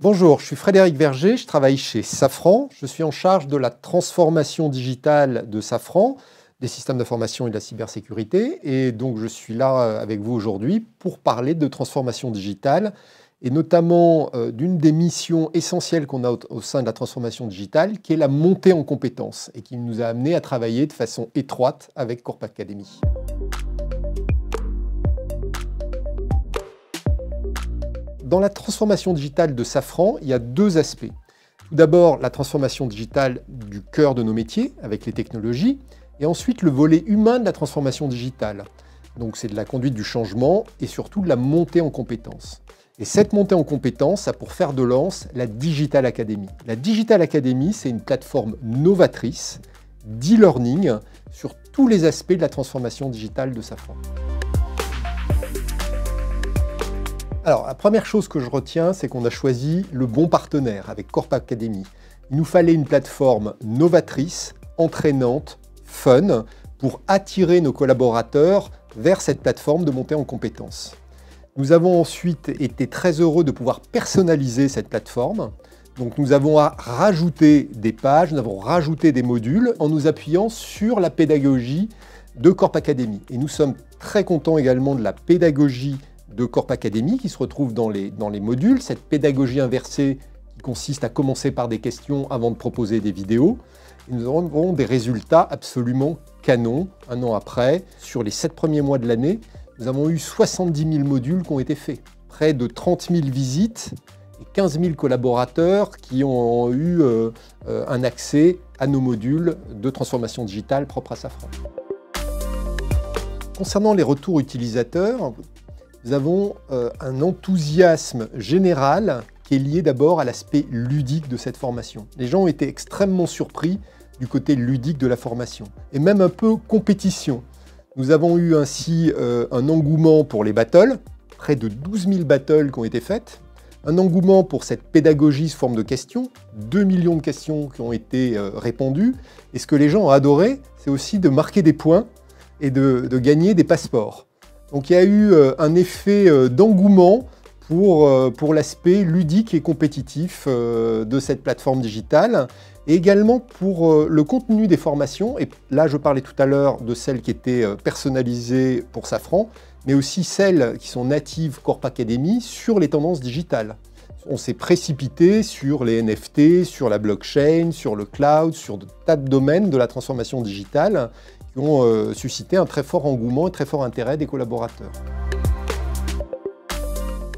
Bonjour, je suis Frédéric Verger, je travaille chez Safran. Je suis en charge de la transformation digitale de Safran, des systèmes d'information et de la cybersécurité. Et donc je suis là avec vous aujourd'hui pour parler de transformation digitale et notamment d'une des missions essentielles qu'on a au sein de la transformation digitale, qui est la montée en compétences et qui nous a amené à travailler de façon étroite avec Corp Academy. Dans la transformation digitale de Safran, il y a deux aspects. Tout d'abord, la transformation digitale du cœur de nos métiers, avec les technologies, et ensuite le volet humain de la transformation digitale. Donc c'est de la conduite du changement et surtout de la montée en compétences. Et cette montée en compétences a pour fer de lance la Digital Academy. La Digital Academy, c'est une plateforme novatrice d'e-learning sur tous les aspects de la transformation digitale de Safran. Alors, la première chose que je retiens, c'est qu'on a choisi le bon partenaire avec Corp Academy. Il nous fallait une plateforme novatrice, entraînante, fun, pour attirer nos collaborateurs vers cette plateforme de montée en compétences. Nous avons ensuite été très heureux de pouvoir personnaliser cette plateforme. Donc nous avons rajouté des pages, nous avons rajouté des modules en nous appuyant sur la pédagogie de Corp Academy. Et nous sommes très contents également de la pédagogie de Corp Academy qui se retrouve dans les modules, cette pédagogie inversée qui consiste à commencer par des questions avant de proposer des vidéos. Et nous aurons des résultats absolument canons un an après. Sur les 7 premiers mois de l'année, nous avons eu 70 000 modules qui ont été faits, près de 30 000 visites et 15 000 collaborateurs qui ont eu un accès à nos modules de transformation digitale propres à Safran. Concernant les retours utilisateurs, nous avons un enthousiasme général qui est lié d'abord à l'aspect ludique de cette formation. Les gens ont été extrêmement surpris du côté ludique de la formation, et même un peu compétition. Nous avons eu ainsi un engouement pour les battles, près de 12 000 battles qui ont été faites, un engouement pour cette pédagogie sous forme de questions, 2 millions de questions qui ont été répondues, et ce que les gens ont adoré, c'est aussi de marquer des points et de gagner des passeports. Donc il y a eu un effet d'engouement pour l'aspect ludique et compétitif de cette plateforme digitale et également pour le contenu des formations. Et là, je parlais tout à l'heure de celles qui étaient personnalisées pour Safran, mais aussi celles qui sont natives Corp Academy sur les tendances digitales. On s'est précipité sur les NFT, sur la blockchain, sur le cloud, sur de tas de domaines de la transformation digitale qui ont suscité un très fort engouement et très fort intérêt des collaborateurs.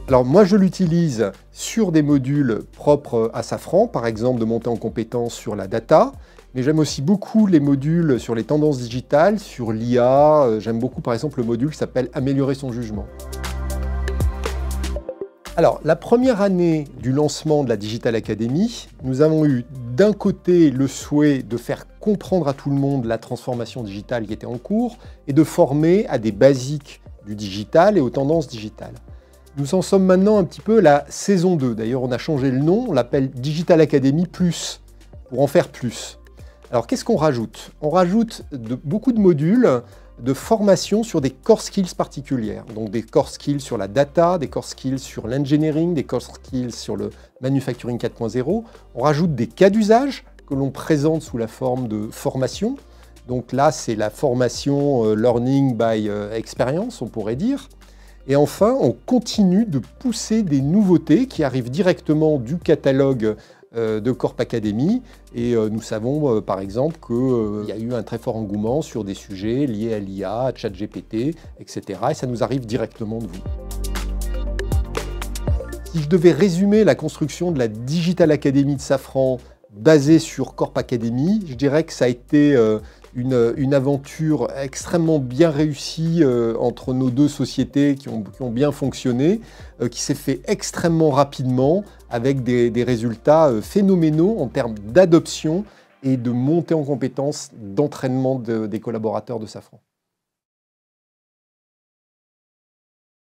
Alors moi je l'utilise sur des modules propres à Safran, par exemple de monter en compétences sur la data, mais j'aime aussi beaucoup les modules sur les tendances digitales, sur l'IA, j'aime beaucoup par exemple le module qui s'appelle « Améliorer son jugement ». Alors, la première année du lancement de la Digital Academy, nous avons eu d'un côté le souhait de faire comprendre à tout le monde la transformation digitale qui était en cours et de former à des basiques du digital et aux tendances digitales. Nous en sommes maintenant un petit peu à la saison 2. D'ailleurs, on a changé le nom, on l'appelle Digital Academy Plus, pour en faire plus. Alors, qu'est-ce qu'on rajoute? On rajoute beaucoup de modules de formation sur des core skills particulières. Donc des core skills sur la data, des core skills sur l'engineering, des core skills sur le manufacturing 4.0. On rajoute des cas d'usage que l'on présente sous la forme de formation. Donc là, c'est la formation learning by experience, on pourrait dire. Et enfin, on continue de pousser des nouveautés qui arrivent directement du catalogue de Corp Academy et nous savons par exemple qu'il y a eu un très fort engouement sur des sujets liés à l'IA, à ChatGPT, etc. Et ça nous arrive directement de vous. Si je devais résumer la construction de la Digital Academy de Safran basée sur Corp Academy, je dirais que ça a été une aventure extrêmement bien réussie entre nos deux sociétés qui ont bien fonctionné, qui s'est fait extrêmement rapidement avec des résultats phénoménaux en termes d'adoption et de montée en compétences d'entraînement des collaborateurs de Safran.